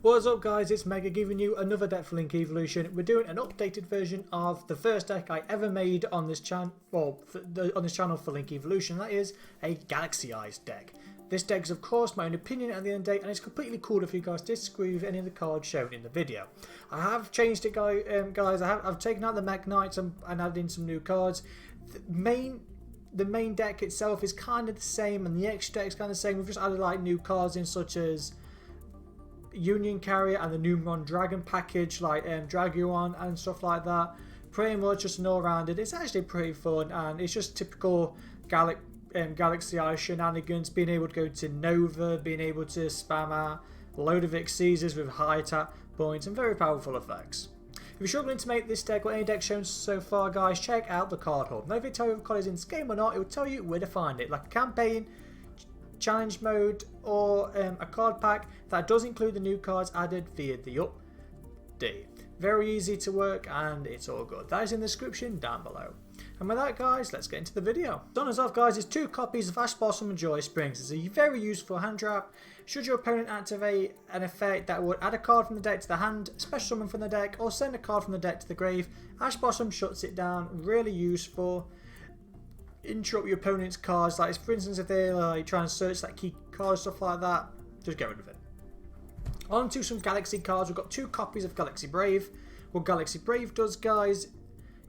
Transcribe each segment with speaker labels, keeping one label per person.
Speaker 1: What's up guys, it's Mega giving you another deck for Link Evolution. We're doing an updated version of the first deck I ever made on this channel, on this channel for Link Evolution. That is a Galaxy-Eyes deck. This deck is of course my own opinion at the end of the day, and it's completely cool if you guys disagree with any of the cards shown in the video. I have changed it guys, I've taken out the Magnites and added in some new cards. The main deck itself is kind of the same, and the extra deck is kind of the same. We've just added like new cards in, such as Union Carrier and the Numeron Dragon package, like Draguan and stuff like that. Pretty much just an all-rounded. It's actually pretty fun, and it's just typical Galaxy-Eyes shenanigans, being able to go to Nova, being able to spam out a load of Xyzes with high attack points and very powerful effects. If you're struggling to make this deck or any deck shown so far, guys, check out the card hub. Now, if it tells you if a card is in this game or not, it will tell you where to find it, like a campaign, challenge mode, or a card pack that does include the new cards added via the update. Very easy to work, and it's all good. That is in the description down below. And with that, guys, let's get into the video. Done as off, guys, is 2 copies of Ash Blossom and Joy Springs. It's a very useful hand trap. Should your opponent activate an effect that would add a card from the deck to the hand, special summon from the deck, or send a card from the deck to the grave, Ash Blossom shuts it down. Really useful. Interrupt your opponent's cards, like for instance if they're like trying to search that key card, stuff like that, just get rid of it. On to some Galaxy cards. We've got 2 copies of Galaxy Brave. What Galaxy Brave does, guys,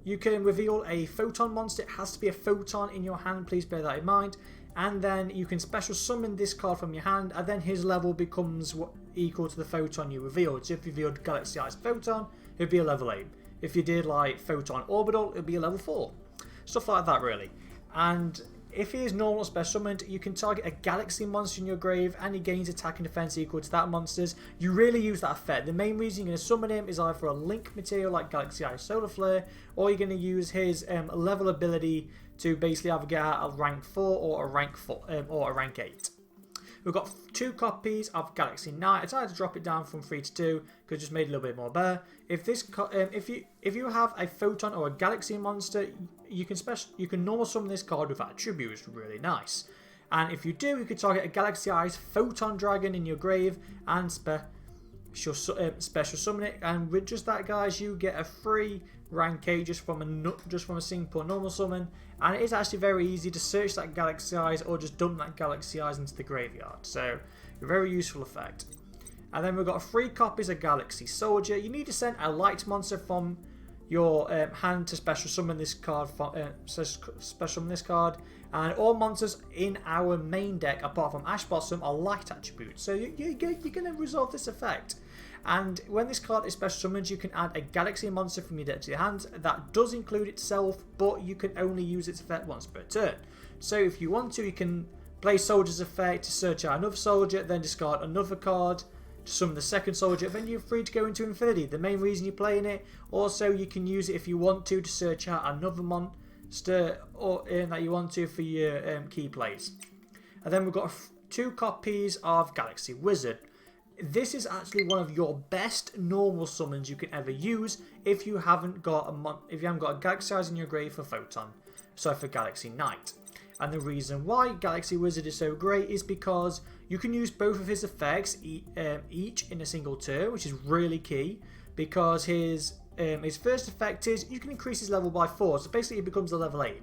Speaker 1: you can reveal a photon monster. It has to be a photon in your hand, please bear that in mind. And then you can special summon this card from your hand, and then his level becomes equal to the photon you revealed. So if you revealed Galaxy-Eyes Photon, it would be a level 8. If you did like Photon Orbital, it would be a level 4. Stuff like that, really. And if he is normal special summoned, you can target a galaxy monster in your grave and he gains attack and defense equal to that monster's. You really use that effect. The main reason you're going to summon him is either a link material like Galaxy-Eyes Solar Flare, or you're going to use his level ability to basically either get out a rank 4 or a rank 4 or a rank 8. We've got 2 copies of Galaxy Knight. I tried to drop it down from 3 to 2 because it just made it a little bit more better. If you have a photon or a galaxy monster, you can normal summon this card with attribute, which is really nice. And if you do, you can target a Galaxy-Eyes Photon Dragon in your grave and special summon it. And with just that, guys, you get a free rank 8 just from a single normal summon. And it is actually very easy to search that Galaxy-Eyes or just dump that Galaxy-Eyes into the graveyard. So, a very useful effect. And then we've got 3 copies of Galaxy Soldier. You need to send a light monster from your hand to special summon this card. And all monsters in our main deck, apart from Ash Blossom, are light attributes. So you're going to resolve this effect. And when this card is special summoned, you can add a galaxy monster from your deck to your hand. That does include itself, but you can only use its effect once per turn. So if you want to, you can play Soldier's effect to search out another soldier, then discard another card to summon the second soldier, then you're free to go into infinity. The main reason you're playing it. Also, you can use it if you want to search out another monster or that you want to for your key plays. And then we've got 2 copies of Galaxy Wizard. This is actually one of your best normal summons you can ever use if you haven't got a Galaxy-Eyes in your grave for Photon, so for Galaxy Knight. And the reason why Galaxy Wizard is so great is because you can use both of his effects each in a single turn, which is really key, because his first effect is you can increase his level by 4, so basically it becomes a level 8.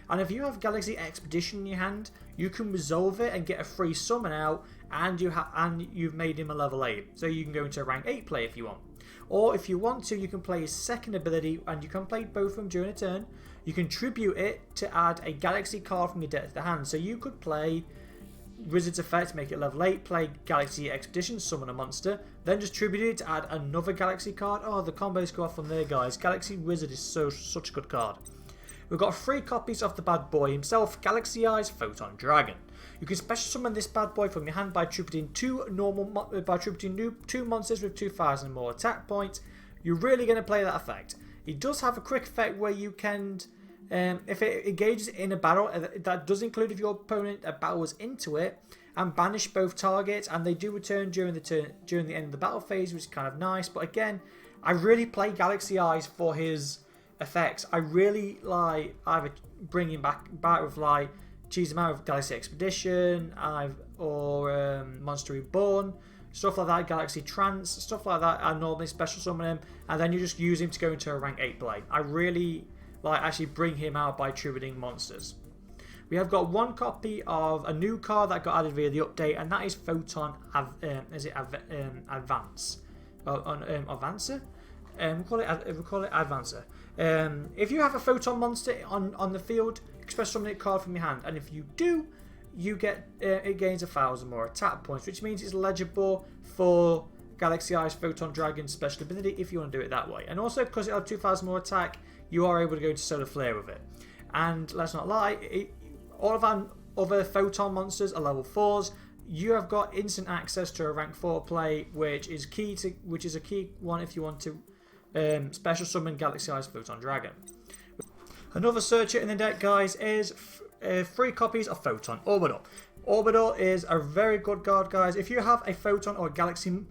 Speaker 1: And if you have Galaxy Expedition in your hand, you can resolve it and get a free summon out, and you've made him a level 8. So you can go into a rank 8 play if you want. Or if you want to, you can play his second ability, and you can play both of them during a turn. You can tribute it to add a Galaxy card from your deck to the hand. So you could play Wizard's effect to make it level 8, play Galaxy Expedition, summon a monster, then just tribute it to add another Galaxy card. Oh, the combos go off from there, guys. Galaxy Wizard is such a good card. We've got 3 copies of the bad boy himself, Galaxy-Eyes Photon Dragon. You can special summon this bad boy from your hand by tributing 2 monsters with 2,000 more attack points. You're really going to play that effect. It does have a quick effect where you can, if it engages in a battle, that does include if your opponent battles into it, and banish both targets, and they do return during the end of the battle phase, which is kind of nice. But again, I really play Galaxy-Eyes for his effects. I really like either bring him back with like cheese him out with Galaxy Expedition or Monster Reborn, stuff like that, Galaxy Trance, stuff like that. I normally special summon him, and then you just use him to go into a rank 8 play. I really like actually bring him out by tributing monsters. We have got one copy of a new card that got added via the update, and that is Photon Advance. Advancer? We'll call it Advancer. If you have a Photon monster on the field, special summon a card from your hand, and if you do, you get it gains 1,000 more attack points, which means it's eligible for Galaxy-Eyes Photon Dragon special ability if you want to do it that way. And also, because it has 2,000 more attack, you are able to go into Solar Flare with it. And let's not lie, all of our other Photon monsters are level 4s. You have got instant access to a rank 4 play, which is a key one if you want to special summon Galaxy-Eyes Photon Dragon. Another searcher in the deck, guys, is 3 copies of Photon Orbital. Orbital is a very good card, guys. If you have a Photon or a Galaxy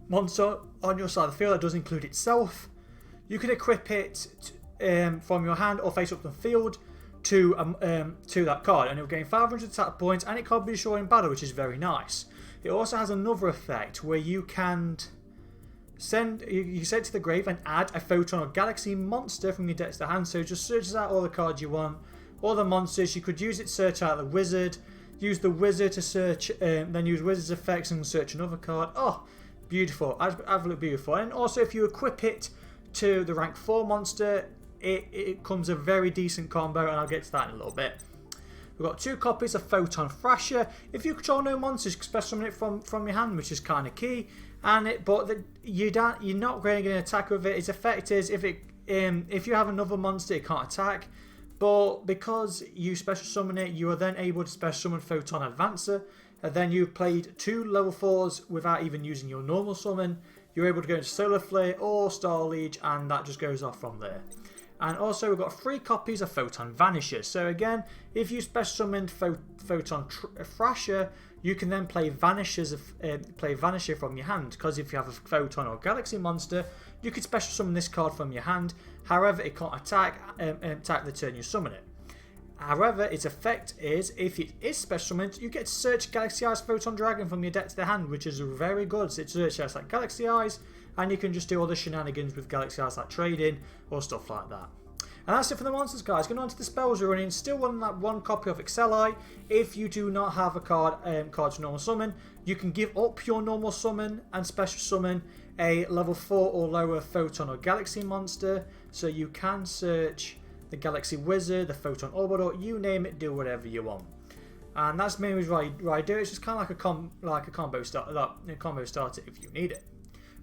Speaker 1: monster on your side of the field that does include itself, you can equip it from your hand or face up the field to that card, and it will gain 500 attack points, and it can't be destroyed in battle, which is very nice. It also has another effect where you can send it to the grave and add a Photon or Galaxy monster from your deck to the hand. So it just searches out all the cards you want, all the monsters. You could use it to search out the wizard, use the wizard to search, then use wizard's effects and search another card. Oh, beautiful, absolutely beautiful. And also, if you equip it to the rank 4 monster, it comes a very decent combo, and I'll get to that in a little bit. We've got 2 copies of Photon Thrasher. If you control no monsters, you can special summon it from your hand, which is kind of key. You're not really going to attack with it. Its effect is if you have another monster, it can't attack. But because you special summon it, you are then able to special summon Photon Advancer. And then you've played 2 level 4s without even using your normal summon. You're able to go into Solar Flare or Star Liege, and that just goes off from there. And also, we've got 3 copies of Photon Vanisher. So again, if you special summoned Photon Thrasher, you can then play Vanisher from your hand. Because if you have a Photon or Galaxy monster, you could special summon this card from your hand. However, it can't attack the turn you summon it. However, its effect is, if it is special summoned, you get to search Galaxy-Eyes Photon Dragon from your deck to the hand, which is very good. So it searches like Galaxy-Eyes, and you can just do all the shenanigans with Galaxy-Eyes like trading or stuff like that. And that's it for the monsters, guys. Going on to the spells we're running. Still running that 1 copy of Excelli. If you do not have a card to normal summon, you can give up your normal summon and special summon a level 4 or lower Photon or Galaxy monster. So you can search the Galaxy Wizard, the Photon Orbital, you name it, do whatever you want. And that's mainly what I do. It's just kind of like a combo starter if you need it.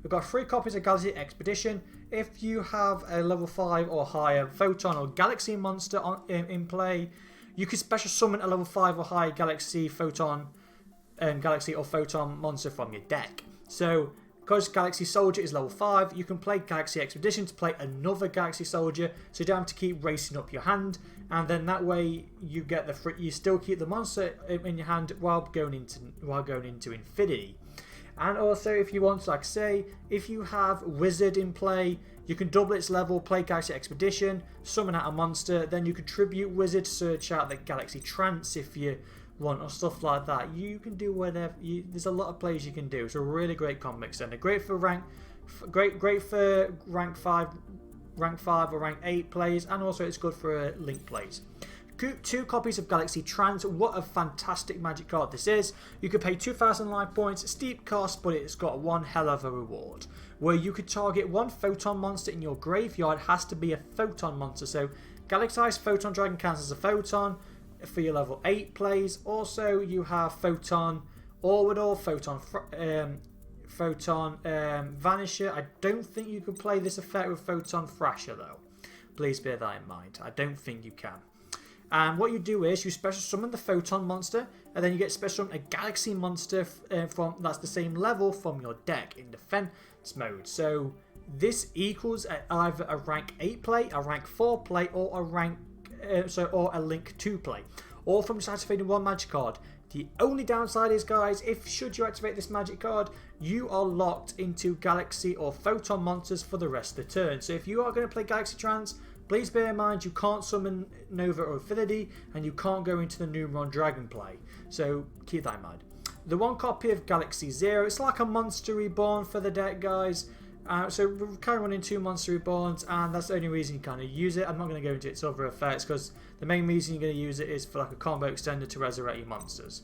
Speaker 1: We've got 3 copies of Galaxy Expedition. If you have a level 5 or higher Photon or Galaxy monster in play, you can special summon a level 5 or higher Galaxy Photon Galaxy or Photon monster from your deck. So because Galaxy Soldier is level 5, you can play Galaxy Expedition to play another Galaxy Soldier, so you don't have to keep racing up your hand, and then that way you get you still keep the monster in your hand while going into Infinity. And also, if you want, like say, if you have Wizard in play, you can double its level, play Galaxy Expedition, summon out a monster, then you can tribute Wizard to search out the Galaxy Trance if you want, or stuff like that. You can do whatever. There's a lot of plays you can do. It's a really great combo extender. Great for rank 5 or rank 8 plays, and also it's good for link plays. 2 copies of Galaxy Trance. What a fantastic magic card this is. You could pay 2,000 life points, steep cost, but it's got one hell of a reward. Where you could target 1 Photon monster in your graveyard. Has to be a Photon monster. So Galaxy-Eyes Photon Dragon counts as a Photon for your level 8 plays. Also, you have Photon Orbital, Photon Vanisher. I don't think you can play this effect with Photon Thrasher though. Please bear that in mind. I don't think you can. And what you do is you special summon the Photon monster, and then you get special summon a Galaxy monster that's the same level from your deck in defense mode. So this equals either a rank 8 play, a rank 4 play, or a link 2 play, all from just activating 1 magic card. The only downside is, guys, should you activate this magic card, you are locked into Galaxy or Photon monsters for the rest of the turn. So if you are going to play Galaxy Trance, please bear in mind you can't summon Nova or Infinity, and you can't go into the Numeron Dragon play. So keep that in mind. the one copy of Galaxy Zero. It's like a Monster Reborn for the deck, guys. So we're kind of running 2 Monster Reborns, and that's the only reason you kind of use it. I'm not going to go into its other effects because the main reason you're going to use it is for like a combo extender to resurrect your monsters.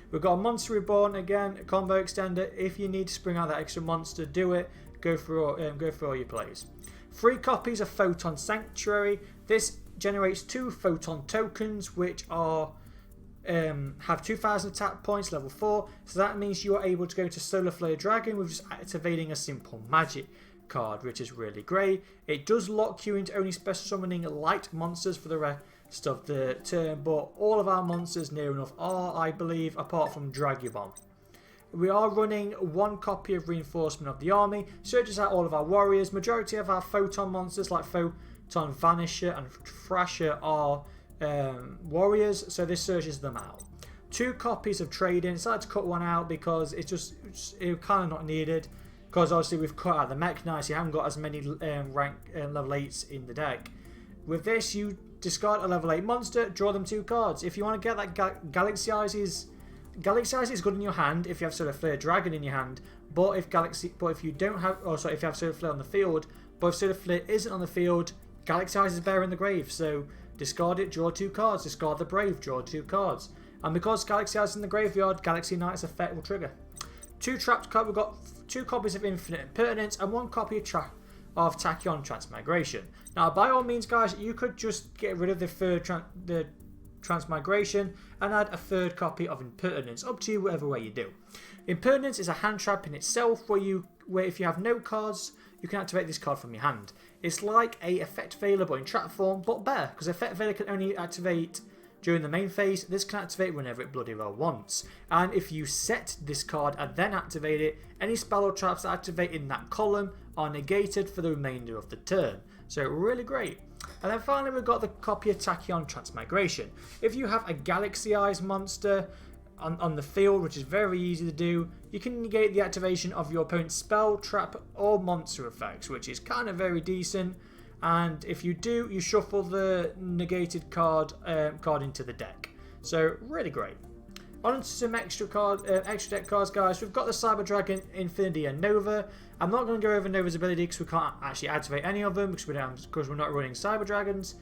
Speaker 1: We've got a Monster Reborn again, a combo extender. If you need to spring out that extra monster, do it. Go through all your plays. 3 copies of Photon Sanctuary. This generates 2 Photon tokens, which are have 2,000 attack points, level 4. So that means you are able to go to Solar Flare Dragon with just activating a simple magic card, which is really great. It does lock you into only special summoning light monsters for the rest of the turn, but all of our monsters near enough are, I believe, apart from Dragubon. We are running 1 copy of Reinforcement of the Army, searches out all of our warriors. Majority of our Photon monsters like Photon Vanisher and Thrasher are warriors, so this searches them out. 2 copies of Trading. Decided to cut one out because it's kind of not needed, because obviously we've cut out the Mech Knights. You haven't got as many rank level 8s in the deck. With this, you discard a level 8 monster, draw them 2 cards. If you want to get that Galaxy-Eyes is good in your hand if you have Solar Flare Dragon in your hand, but if you don't have, if you have Solar Flare on the field, but if Solar Flare isn't on the field, Galaxy-Eyes is better in the grave. So discard it, draw 2 cards. Discard the Brave, draw 2 cards. And because Galaxy-Eyes is in the graveyard, Galaxy Knight's effect will trigger. 2 trapped cards. We've got 2 copies of Infinite Impertinence and 1 copy of Tachyon Transmigration. Now, by all means, guys, you could just get rid of the third Transmigration and add a 3rd copy of Impertinence. Up to you, whatever way you do. Impertinence is a hand trap in itself, where if you have no cards, you can activate this card from your hand. It's like a Effect Veiler but in trap form, but better, because Effect Veiler can only activate during the main phase. This can activate whenever it bloody well wants. And if you set this card and then activate it, any spell or traps that activate in that column are negated for the remainder of the turn. So really great. And then finally we've got the copy of Tachyon Transmigration. If you have a Galaxy-Eyes monster on the field, which is very easy to do, you can negate the activation of your opponent's spell, trap or monster effects, which is kind of very decent. And if you do, you shuffle the negated card into the deck. So really great. On to some extra deck cards, guys. We've got the Cyber Dragon, Infinity and Nova. I'm not going to go over Nova's ability because we can't actually activate any of them because we're not running Cyber Dragons.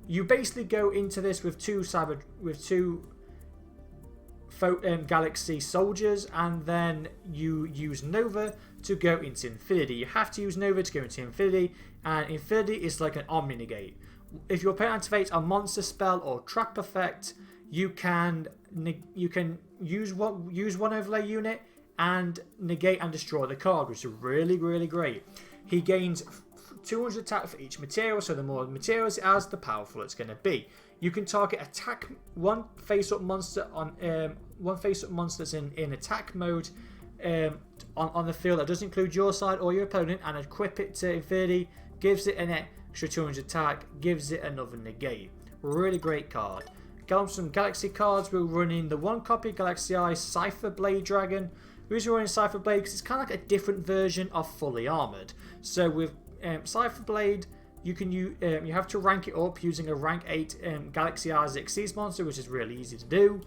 Speaker 1: You basically go into this with two Galaxy Soldiers, and then you use Nova to go into Infinity. You have to use Nova to go into Infinity, and Infinity is like an omni negate. If your opponent activates a monster spell or trap effect, you can use one overlay unit and negate and destroy the card, which is really, really great. He gains 200 attack for each material, so the more materials it has, the powerful it's going to be. You can target attack one face-up monster that's in attack mode on the field that doesn't include your side or your opponent, and equip it to Infinity. Gives it an extra 200 attack, gives it another negate. Really great card. Got some Galaxy cards. We're running the 1 copy Galaxy-Eyes Cypher Blade Dragon. The reason we're running Cypher Blade because it's kind of like a different version of Fully Armored. So with Cypher Blade, you have to rank it up using a rank 8 Galaxy-Eyes Xyz monster, which is really easy to do.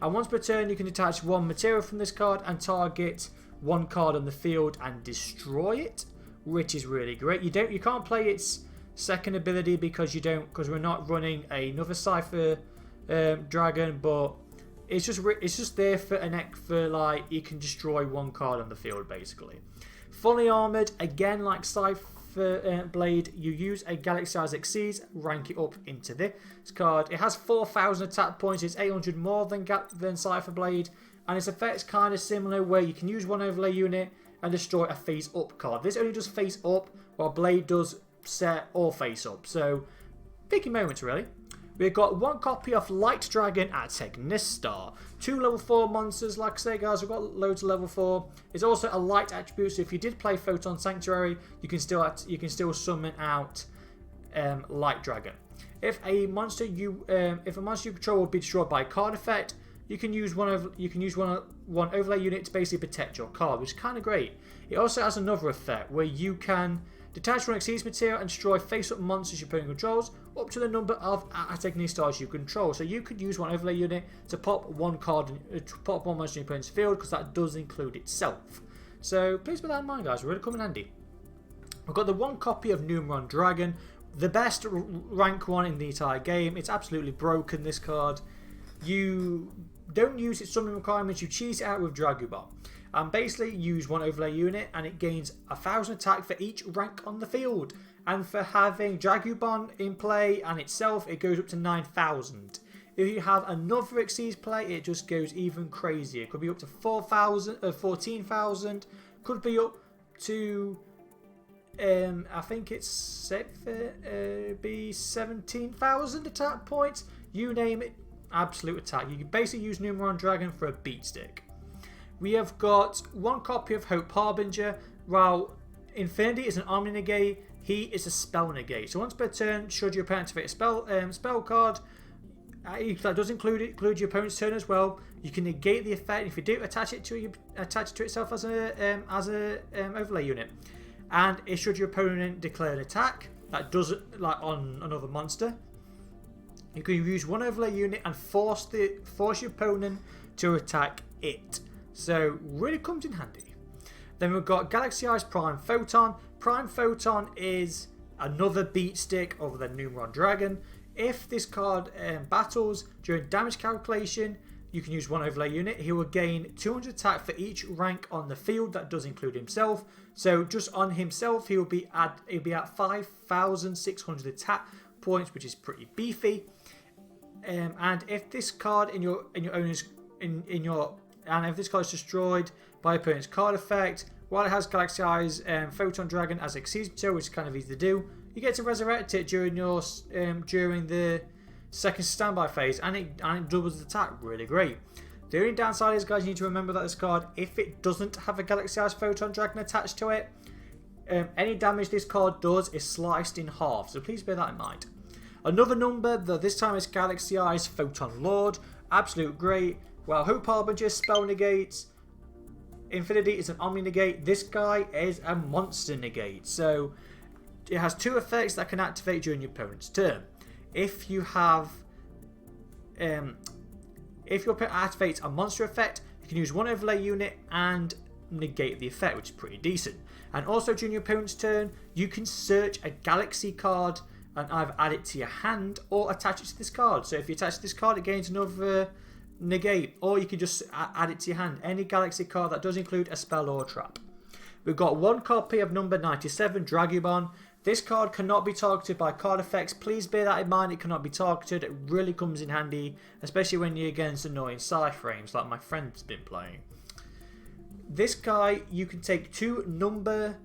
Speaker 1: And once per turn, you can detach 1 material from this card and target 1 card on the field and destroy it, which is really great. You can't play its second ability because we're not running another Cypher Dragon, but it's just there for like you can destroy 1 card on the field basically. Fully Armored, again like Cypher Blade, you use a Galaxy-Eyes Xyz, rank it up into this card. It has 4,000 attack points. It's 800 more than Cypher Blade, and its effect's kind of similar, where you can use 1 overlay unit and destroy a face up card. This only does face up, while Blade does set or face up. So picky moments really. We've got 1 copy of Light Dragon at Technistar. 2 level 4 monsters. Like I say, guys, we've got loads of level 4. It's also a light attribute, so if you did play Photon Sanctuary, you can still summon out Light Dragon. If a monster you control will be destroyed by a card effect, you can use one overlay unit to basically protect your card, which is kind of great. It also has another effect where you can Detach one Exceeds material and destroy face-up monsters your opponent controls up to the number of Agony stars you control. So you could use one overlay unit to pop one card, to pop one monster in your opponent's field, because that does include itself. So please bear that in mind, guys. Really come in handy. I've got the one copy of Numeron Dragon, the best rank 1 in the entire game. It's absolutely broken, this card. You don't use its summoning requirements, you cheese it out with Dragubon. And basically use one overlay unit and it gains 1000 attack for each rank on the field. And for having Dragubon in play and itself, it goes up to 9000. If you have another Exceeds play, it just goes even crazier. It could be up to 14,000, could be up to I think it's be 17,000 attack points. You name it, absolute attack. You can basically use Numeron Dragon for a beat stick. We have got one copy of Hope Harbinger. While Infinity is an omni negate, he is a spell negate. So once per turn, should your opponent activate a spell card, that does include your opponent's turn as well. You can negate the effect. If you do, attach it to itself as a overlay unit. And should your opponent declare an attack that does it like on another monster, you can use one overlay unit and force your opponent to attack it. So really comes in handy. Then we've got Galaxy-Eyes Prime Photon. Prime Photon is another beat stick other than Numeron Dragon. If this card battles during damage calculation, you can use one overlay unit. He will gain 200 attack for each rank on the field. That does include himself. So just on himself, he'll be at 5,600 attack points, which is pretty beefy. And if this card if this card is destroyed by opponent's card effect, while it has Galaxy-Eyes Photon Dragon as Exceeds material, which is kind of easy to do, you get to resurrect it during the second standby phase, and it doubles the attack. Really great. The only downside is, guys, you need to remember that this card, if it doesn't have a Galaxy-Eyes Photon Dragon attached to it, any damage this card does is sliced in half. So please bear that in mind. Another number, though this time is Galaxy-Eyes Photon Lord. Absolute great. While Hope Harbinger spell negates, Infinity is an omni negate. This guy is a monster negate. So it has two effects that can activate during your opponent's turn. If your opponent activates a monster effect, you can use one overlay unit and negate the effect, which is pretty decent. And also during your opponent's turn, you can search a galaxy card and either add it to your hand or attach it to this card. So if you attach this card, it gains another negate, or you can just add it to your hand. Any galaxy card that does include a spell or a trap. We've got one copy of number 97, Dragubon. This card cannot be targeted by card effects. Please bear that in mind. It cannot be targeted. It really comes in handy, especially when you're against annoying side frames like my friend's been playing. This guy, you can take two number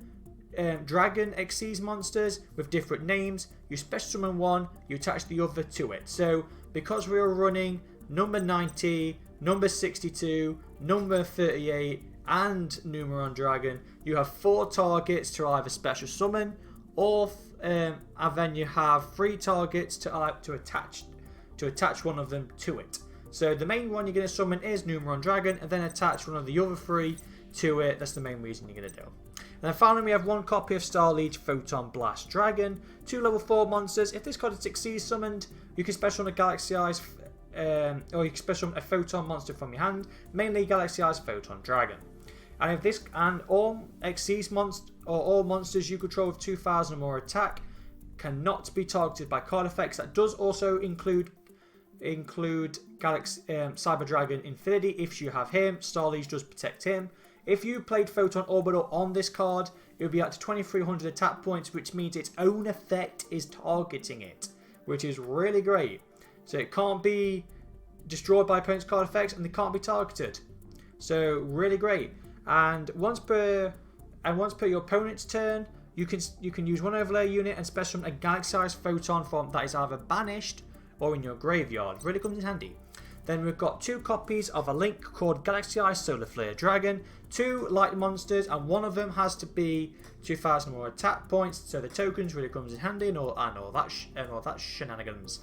Speaker 1: Dragon Xyz monsters with different names. You special summon one, you attach the other to it. So because we are running number 90, number 62, number 38, and Numeron Dragon, you have 4 targets to either special summon, or and then you have 3 targets to attach one of them to it. So the main one you're going to summon is Numeron Dragon, and then attach one of the other 3 to it. That's the main reason you're going to do. And then finally we have one copy of Starliege Photon Blast Dragon, 2 level 4 monsters. If this card is Xyz summoned, you can special summon a Galaxy-Eyes or you can special summon a Photon monster from your hand, mainly Galaxy-Eyes Photon Dragon. And if this and all Xyz monsters or all monsters you control with 2,000 or more attack cannot be targeted by card effects. That does also include Galaxy Cyber Dragon Infinity. If you have him, Starliege does protect him. If you played Photon Orbital on this card, it will be up to 2,300 attack points, which means its own effect is targeting it, which is really great. So it can't be destroyed by opponent's card effects, and they can't be targeted. So really great. And once per your opponent's turn, you can use one overlay unit and special summon a Galaxy-Eyes Photon from that is either banished or in your graveyard. Really comes in handy. Then we've got 2 copies of a link called Galaxy-Eyes Solar Flare Dragon, 2 light monsters, and one of them has to be 2,000 more attack points. So the tokens really comes in handy and all that shenanigans.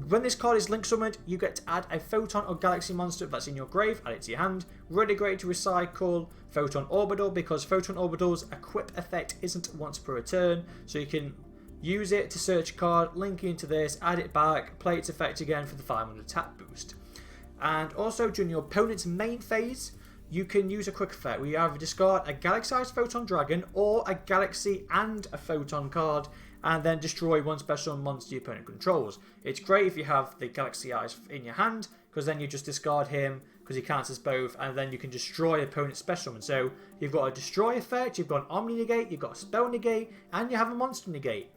Speaker 1: When this card is link summoned, you get to add a Photon or Galaxy monster that's in your grave, add it to your hand. Really great to recycle Photon Orbital, because Photon Orbital's equip effect isn't once per turn, so you can use it to search a card, link into this, add it back, play its effect again for the 500 attack boost. And also during your opponent's main phase, you can use a quick effect where you either discard a Galaxy-Eyes Photon Dragon or a Galaxy and a Photon card, and then destroy one special monster your opponent controls. It's great if you have the Galaxy-Eyes in your hand, because then you just discard him because he counts as both, and then you can destroy opponent's special summon. So you've got a destroy effect, you've got an omni negate, you've got a spell negate, and you have a monster negate.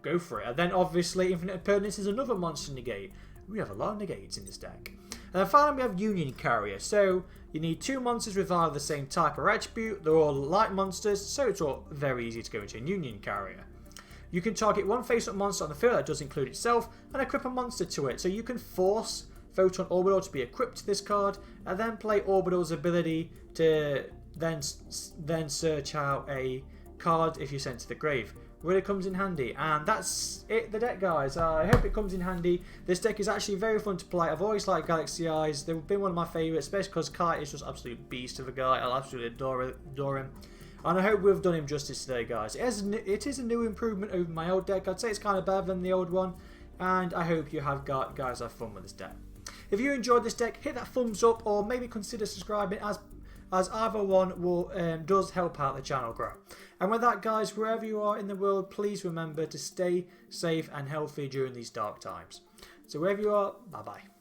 Speaker 1: Go for it. And then obviously Infinite Impermanence is another monster negate. We have a lot of negates in this deck. And then finally we have Union Carrier. So you need 2 monsters with either the same type or attribute. They're all light monsters, so it's all very easy to go into a Union Carrier. You can target one face-up monster on the field that does include itself and equip a monster to it. So you can force Photon Orbital to be equipped to this card, and then play Orbital's ability to then search out a card if you send to the grave. Really comes in handy, and that's it, the deck, guys. I hope it comes in handy. This deck is actually very fun to play. I've always liked Galaxy-Eyes. They've been one of my favourites, especially because Kite is just absolute beast of a guy. I absolutely adore him. And I hope we've done him justice today, guys. It is a new improvement over my old deck. I'd say it's kind of better than the old one, and I hope you guys have fun with this deck. If you enjoyed this deck, hit that thumbs up, or maybe consider subscribing, as either one will does help out the channel grow. And with that, guys, wherever you are in the world, please remember to stay safe and healthy during these dark times. So wherever you are, bye bye.